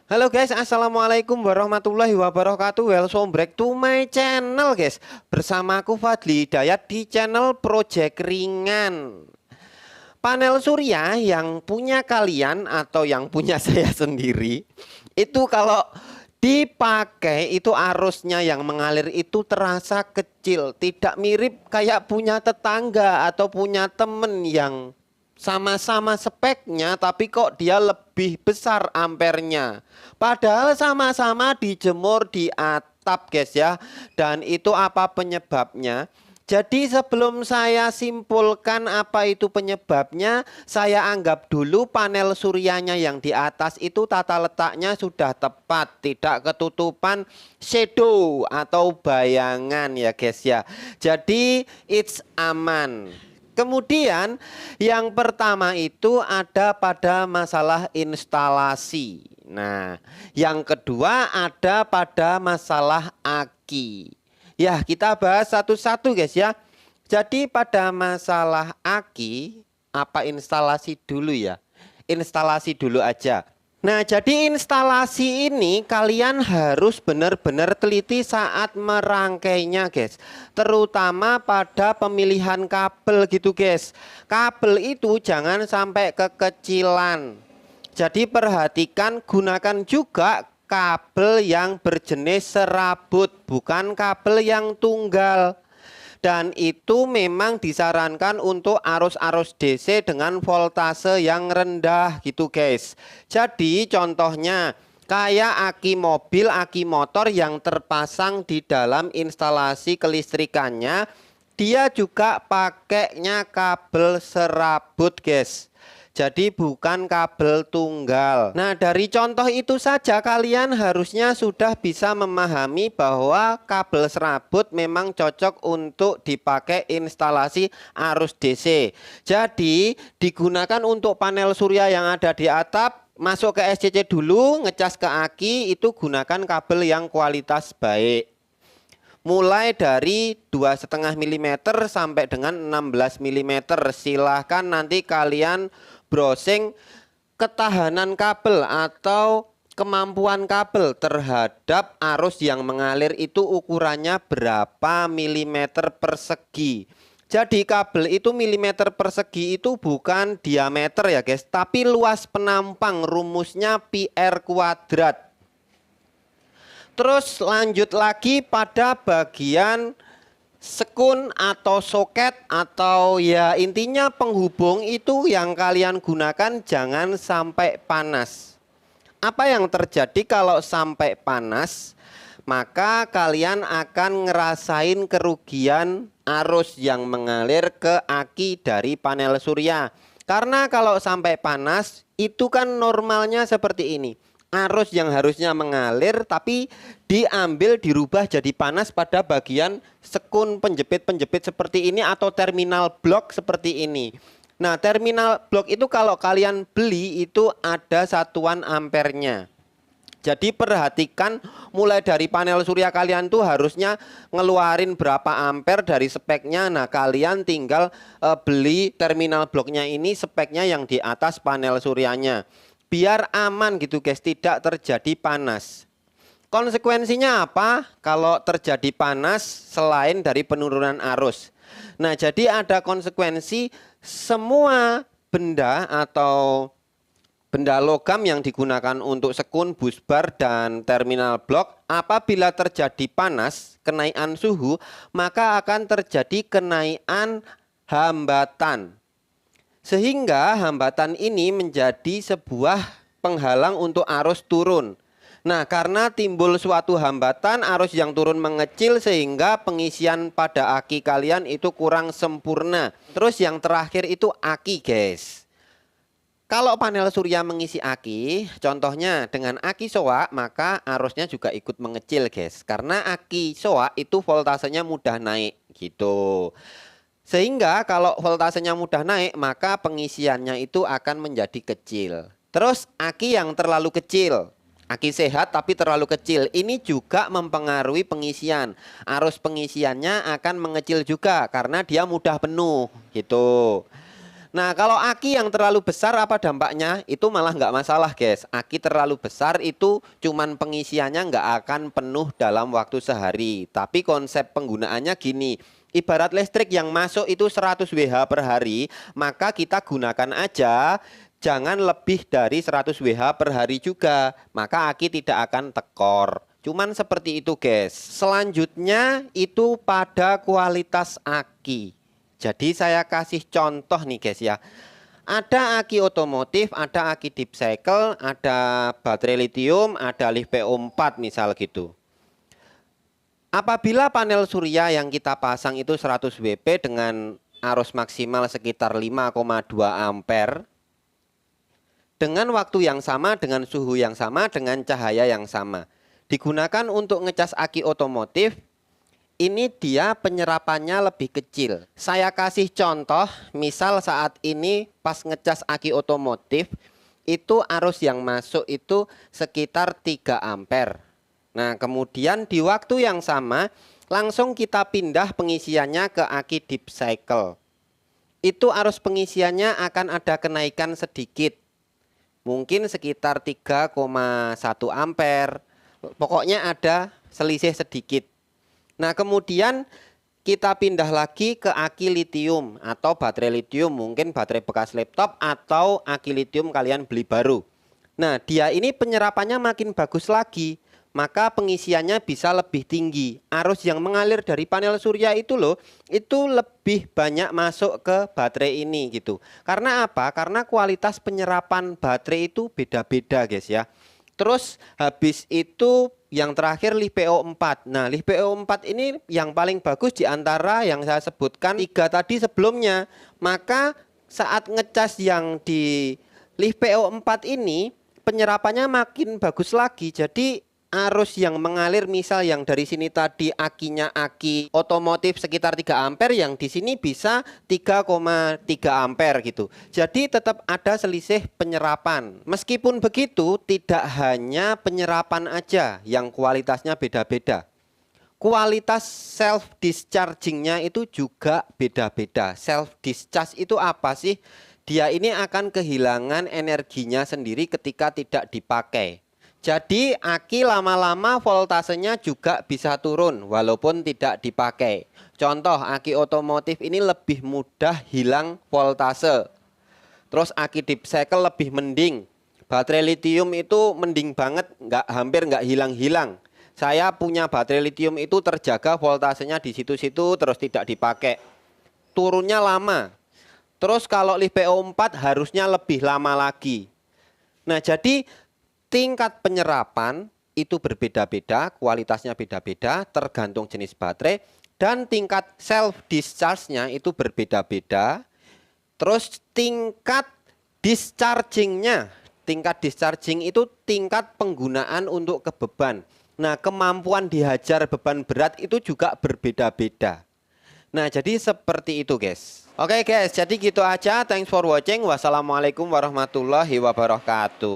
Halo guys, assalamualaikum warahmatullahi wabarakatuh. Welcome back to my channel guys. Bersama aku Fadli Hidayat di channel Project Ringan. Panel surya yang punya kalian atau yang punya saya sendiri, itu kalau dipakai itu arusnya yang mengalir itu terasa kecil, tidak mirip kayak punya tetangga atau punya temen yang sama-sama speknya tapi kok dia lebih besar ampernya. Padahal sama-sama dijemur di atap guys ya. Dan itu apa penyebabnya? Jadi sebelum saya simpulkan apa itu penyebabnya, saya anggap dulu panel suryanya yang di atas itu tata letaknya sudah tepat, tidak ketutupan shadow atau bayangan ya guys ya. Jadi it's aman. Kemudian yang pertama itu ada pada masalah instalasi. Nah, yang kedua ada pada masalah aki. Ya, kita bahas satu-satu guys ya. Jadi pada masalah aki, apa instalasi dulu ya? Instalasi dulu aja. Nah, jadi instalasi ini kalian harus benar-benar teliti saat merangkainya guys. Terutama pada pemilihan kabel gitu guys. Kabel itu jangan sampai kekecilan. Jadi perhatikan, gunakan juga kabel yang berjenis serabut, bukan kabel yang tunggal. Dan itu memang disarankan untuk arus-arus DC dengan voltase yang rendah gitu guys. Jadi contohnya kayak aki mobil, aki motor yang terpasang di dalam instalasi kelistrikannya, dia juga pakainya kabel serabut guys. Jadi bukan kabel tunggal. Nah, dari contoh itu saja kalian harusnya sudah bisa memahami bahwa kabel serabut memang cocok untuk dipakai instalasi arus DC. Jadi digunakan untuk panel surya yang ada di atap. Masuk ke SCC dulu, ngecas ke aki, itu gunakan kabel yang kualitas baik. Mulai dari 2,5 mm sampai dengan 16 mm. Silahkan nanti kalian browsing ketahanan kabel atau kemampuan kabel terhadap arus yang mengalir itu ukurannya berapa milimeter persegi. Jadi kabel itu milimeter persegi itu bukan diameter ya guys, tapi luas penampang, rumusnya pi r kuadrat. Terus lanjut lagi pada bagian sekun atau soket atau ya intinya penghubung itu yang kalian gunakan jangan sampai panas. Apa yang terjadi kalau sampai panas? Maka kalian akan ngerasain kerugian arus yang mengalir ke aki dari panel surya. Karena kalau sampai panas itu kan normalnya seperti ini. Arus yang harusnya mengalir tapi diambil dirubah jadi panas pada bagian sekun penjepit-penjepit seperti ini atau terminal blok seperti ini. Nah, terminal blok itu kalau kalian beli itu ada satuan ampernya. Jadi perhatikan mulai dari panel surya kalian tuh harusnya ngeluarin berapa ampere dari speknya. Nah, kalian tinggal beli terminal bloknya ini speknya yang di atas panel suryanya. Biar aman gitu guys, tidak terjadi panas. Konsekuensinya apa kalau terjadi panas selain dari penurunan arus? Nah, jadi ada konsekuensi semua benda atau benda logam yang digunakan untuk sekun, busbar, dan terminal blok apabila terjadi panas, kenaikan suhu, maka akan terjadi kenaikan hambatan. Sehingga hambatan ini menjadi sebuah penghalang untuk arus turun. Nah, karena timbul suatu hambatan, arus yang turun mengecil sehingga pengisian pada aki kalian itu kurang sempurna. Terus yang terakhir itu aki guys. Kalau panel surya mengisi aki, contohnya dengan aki soak, maka arusnya juga ikut mengecil guys. Karena aki soak itu voltasenya mudah naik gitu. Sehingga kalau voltasenya mudah naik, maka pengisiannya itu akan menjadi kecil. Terus aki yang terlalu kecil, aki sehat tapi terlalu kecil, ini juga mempengaruhi pengisian. Arus pengisiannya akan mengecil juga karena dia mudah penuh gitu. Nah, kalau aki yang terlalu besar apa dampaknya? Itu malah nggak masalah, guys. Aki terlalu besar itu cuman pengisiannya nggak akan penuh dalam waktu sehari. Tapi konsep penggunaannya gini, ibarat listrik yang masuk itu 100 WH per hari, maka kita gunakan aja jangan lebih dari 100 WH per hari juga. Maka aki tidak akan tekor. Cuman seperti itu, guys. Selanjutnya itu pada kualitas aki. Jadi saya kasih contoh nih, guys ya. Ada aki otomotif, ada aki deep cycle, ada baterai lithium, ada LiPo4 misal gitu. Apabila panel surya yang kita pasang itu 100 WP dengan arus maksimal sekitar 5,2 ampere, dengan waktu yang sama, dengan suhu yang sama, dengan cahaya yang sama, digunakan untuk ngecas aki otomotif, ini dia penyerapannya lebih kecil. Saya kasih contoh, misal saat ini pas ngecas aki otomotif, itu arus yang masuk itu sekitar 3 ampere. Nah, kemudian di waktu yang sama, langsung kita pindah pengisiannya ke aki deep cycle. Itu arus pengisiannya akan ada kenaikan sedikit. Mungkin sekitar 3,1 ampere. Pokoknya ada selisih sedikit. Nah, kemudian kita pindah lagi ke aki lithium atau baterai lithium, mungkin baterai bekas laptop atau aki lithium kalian beli baru. Nah, dia ini penyerapannya makin bagus lagi, maka pengisiannya bisa lebih tinggi. Arus yang mengalir dari panel surya itu loh, itu lebih banyak masuk ke baterai ini gitu. Karena apa? Karena kualitas penyerapan baterai itu beda-beda, guys ya. Terus habis itu yang terakhir LiPo4. Nah, LiPo4 ini yang paling bagus di antara yang saya sebutkan 3 tadi sebelumnya. Maka saat ngecas yang di LiPo4 ini penyerapannya makin bagus lagi. Jadi arus yang mengalir misal yang dari sini tadi akinya aki otomotif sekitar 3 ampere, yang di sini bisa 3,3 ampere gitu. Jadi tetap ada selisih penyerapan. Meskipun begitu, tidak hanya penyerapan aja yang kualitasnya beda-beda. Kualitas self dischargingnya itu juga beda-beda. Self discharge itu apa sih? Dia ini akan kehilangan energinya sendiri ketika tidak dipakai. Jadi aki lama-lama voltasenya juga bisa turun walaupun tidak dipakai. Contoh, aki otomotif ini lebih mudah hilang voltase. Terus aki deep cycle lebih mending. Baterai lithium itu mending banget, hampir nggak hilang-hilang. Saya punya baterai lithium itu terjaga voltasenya di situ-situ terus tidak dipakai. Turunnya lama. Terus kalau LiPo4 harusnya lebih lama lagi. Nah, jadi tingkat penyerapan itu berbeda-beda, kualitasnya beda-beda, tergantung jenis baterai, dan tingkat self discharge-nya itu berbeda-beda. Terus tingkat discharging-nya, tingkat discharging itu tingkat penggunaan untuk kebeban. Nah, kemampuan dihajar beban berat itu juga berbeda-beda. Nah, jadi seperti itu, guys. Oke, guys, jadi gitu aja. Thanks for watching. Wassalamualaikum warahmatullahi wabarakatuh.